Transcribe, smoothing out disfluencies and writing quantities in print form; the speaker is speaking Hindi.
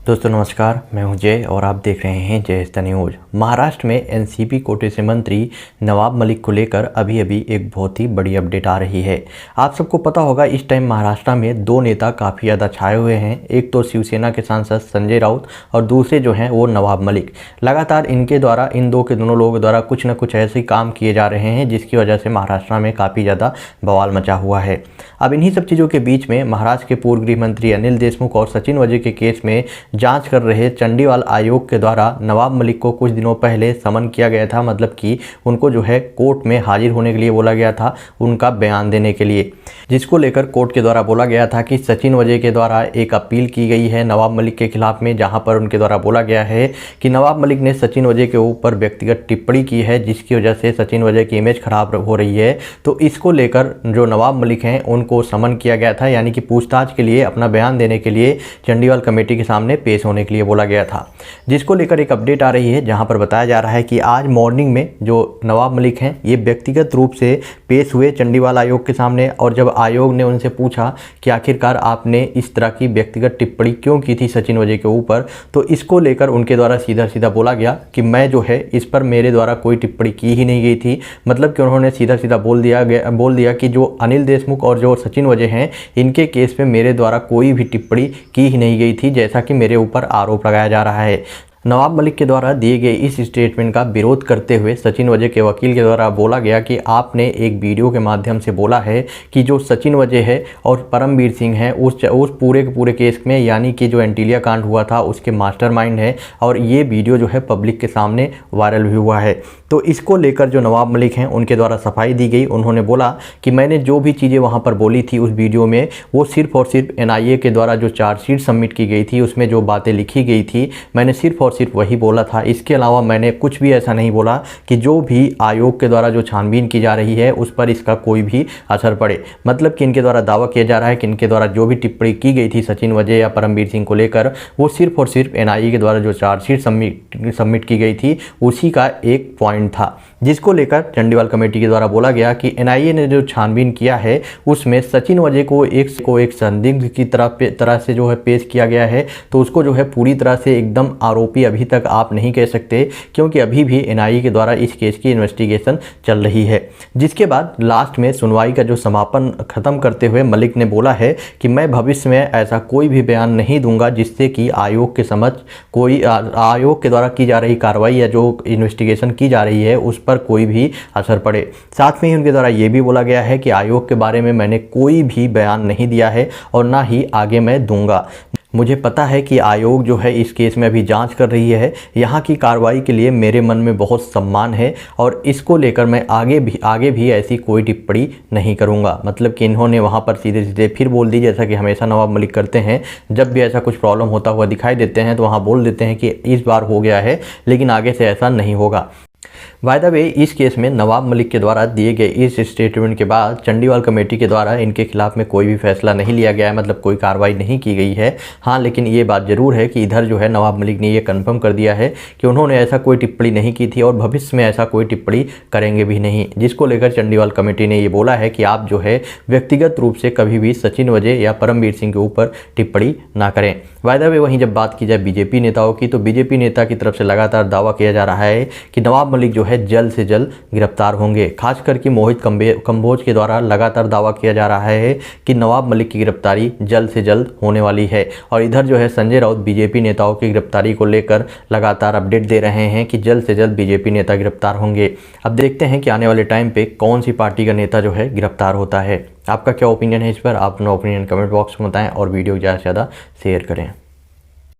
दोस्तों नमस्कार, मैं हूं जय और आप देख रहे हैं जय द न्यूज़। महाराष्ट्र में एनसीपी कोटे से मंत्री नवाब मलिक को लेकर अभी एक बहुत ही बड़ी अपडेट आ रही है। आप सबको पता होगा इस टाइम महाराष्ट्र में दो नेता काफ़ी ज़्यादा छाए हुए हैं। एक तो शिवसेना के सांसद संजय राउत और दूसरे जो हैं वो नवाब मलिक। लगातार इनके द्वारा इन दोनों लोगों द्वारा कुछ न कुछ ऐसे काम किए जा रहे हैं जिसकी वजह से महाराष्ट्र में काफ़ी ज़्यादा बवाल मचा हुआ है। अब इन्हीं सब चीज़ों के बीच में महाराष्ट्र के पूर्व गृह मंत्री अनिल देशमुख और सचिन वजे के केस में जांच कर रहे चंडीवाल आयोग के द्वारा नवाब मलिक को कुछ दिनों पहले समन किया गया था, मतलब कि उनको जो है कोर्ट में हाजिर होने के लिए बोला गया था उनका बयान देने के लिए, जिसको लेकर कोर्ट के द्वारा बोला गया था कि सचिन वजे के द्वारा एक अपील की गई है नवाब मलिक के खिलाफ में, जहां पर उनके द्वारा बोला गया है कि नवाब मलिक ने सचिन वजे के ऊपर व्यक्तिगत टिप्पणी की है जिसकी वजह से सचिन वजे की इमेज खराब हो रही है। तो इसको लेकर जो नवाब मलिक हैं उनको समन किया गया था, यानी कि पूछताछ के लिए अपना बयान देने के लिए चंडीवाल कमेटी के सामने पेश होने के लिए बोला गया था, जिसको लेकर एक अपडेट आ रही है जहां पर बताया जा रहा है कि आज मॉर्निंग में जो नवाब मलिक हैं ये व्यक्तिगत रूप से पेश हुए चंडीवाल आयोग के सामने। और जब आयोग ने उनसे पूछा कि आखिरकार आपने इस तरह की व्यक्तिगत टिप्पणी क्यों की थी सचिन वजे के ऊपर, तो इसको लेकर उनके द्वारा सीधा सीधा बोला गया कि मैं जो है इस पर मेरे द्वारा कोई टिप्पणी की ही नहीं गई थी। मतलब कि उन्होंने सीधा सीधा बोल दिया कि जो अनिल देशमुख और जो सचिन वजे हैं इनके केस में मेरे द्वारा कोई भी टिप्पणी की ही नहीं गई थी, जैसा कि मेरे ऊपर आरोप लगाया जा रहा है। नवाब मलिक के द्वारा दिए गए इस स्टेटमेंट का विरोध करते हुए सचिन वजे के वकील के द्वारा बोला गया कि आपने एक वीडियो के माध्यम से बोला है कि जो सचिन वजे है और परमवीर सिंह है उस पूरे के पूरे केस में, यानी कि जो एंटीलिया कांड हुआ था उसके मास्टरमाइंड है, और ये वीडियो जो है पब्लिक के सामने वायरल भी हुआ है। तो इसको लेकर जो नवाब मलिक हैं उनके द्वारा सफाई दी गई। उन्होंने बोला कि मैंने जो भी चीज़ें वहाँ पर बोली थी उस वीडियो में वो सिर्फ और सिर्फ एनआईए के द्वारा जो चार्जशीट सबमिट की गई थी उसमें जो बातें लिखी गई थी मैंने सिर्फ और सिर्फ वही बोला था। इसके अलावा मैंने कुछ भी ऐसा नहीं बोला कि जो भी आयोग के द्वारा जो छानबीन की जा रही है उस पर इसका कोई भी असर पड़े। मतलब कि इनके द्वारा दावा किया जा रहा है कि इनके द्वारा जो भी टिप्पणी की गई थी सचिन वजे या परमवीर सिंह को लेकर वो सिर्फ और सिर्फ एनआईए के द्वारा जो चार्जशीट सबमिट की गई थी उसी का एक पॉइंट था, जिसको लेकर चंडीवाल कमेटी के द्वारा बोला गया कि एनआईए ने जो छानबीन किया है उसमें सचिन वजे को एक संदिग्ध की तरह से जो है पेश किया गया है। तो उसको जो है पूरी तरह से एकदम आरोपी अभी तक आप नहीं कह सकते, क्योंकि अभी भी एनआईए के द्वारा इस केस की इन्वेस्टिगेशन चल रही है। जिसके बाद लास्ट में सुनवाई का जो समापन खत्म करते हुए मलिक ने बोला है कि मैं भविष्य में ऐसा कोई भी बयान नहीं दूंगा जिससे कि आयोग के समक्ष कोई आयोग के द्वारा की जा रही कार्रवाई या जो इन्वेस्टिगेशन की जा रही है उस पर कोई भी असर पड़े। साथ में ही उनके द्वारा ये भी बोला गया है कि आयोग के बारे में मैंने कोई भी बयान नहीं दिया है और ना ही आगे मैं दूंगा। मुझे पता है कि आयोग जो है इस केस में अभी जांच कर रही है। यहाँ की कार्रवाई के लिए मेरे मन में बहुत सम्मान है और इसको लेकर मैं आगे भी ऐसी कोई टिप्पणी नहीं करूँगा। मतलब कि इन्होंने वहाँ पर सीधे सीधे फिर बोल दी, जैसा कि हमेशा नवाब मलिक करते हैं, जब भी ऐसा कुछ प्रॉब्लम होता हुआ दिखाई देते हैं तो वहाँ बोल देते हैं कि इस बार हो गया है लेकिन आगे से ऐसा नहीं होगा। बाय द वे इस केस में नवाब मलिक के द्वारा दिए गए इस स्टेटमेंट के बाद चंडीवाल कमेटी के द्वारा इनके खिलाफ में कोई भी फैसला नहीं लिया गया है, मतलब कोई कार्रवाई नहीं की गई है। हाँ, लेकिन ये बात ज़रूर है कि इधर जो है नवाब मलिक ने ये कंफर्म कर दिया है कि उन्होंने ऐसा कोई टिप्पणी नहीं की थी और भविष्य में ऐसा कोई टिप्पणी करेंगे भी नहीं, जिसको लेकर चंडीवाल कमेटी ने ये बोला है कि आप जो है व्यक्तिगत रूप से कभी भी सचिन वजे या परमवीर सिंह के ऊपर टिप्पणी ना करें। बाय द वे वहीं जब बात की जाए बीजेपी नेताओं की, तो बीजेपी नेता की तरफ से लगातार दावा किया जा रहा है कि नवाब मलिक जो है जल्द से जल्द गिरफ्तार होंगे। खास करके मोहित कंबोज के द्वारा लगातार दावा किया जा रहा है कि नवाब मलिक की गिरफ्तारी जल्द से जल्द होने वाली है। और इधर जो है संजय राउत बीजेपी नेताओं की गिरफ्तारी को लेकर लगातार अपडेट दे रहे हैं कि जल्द से जल्द बीजेपी नेता गिरफ्तार होंगे। अब देखते हैं कि आने वाले टाइम पे कौन सी पार्टी का नेता जो है गिरफ्तार होता है। आपका क्या ओपिनियन है इस पर? आप अपना ओपिनियन कमेंट बॉक्स में बताएं और वीडियो ज़्यादा से ज़्यादा शेयर करें।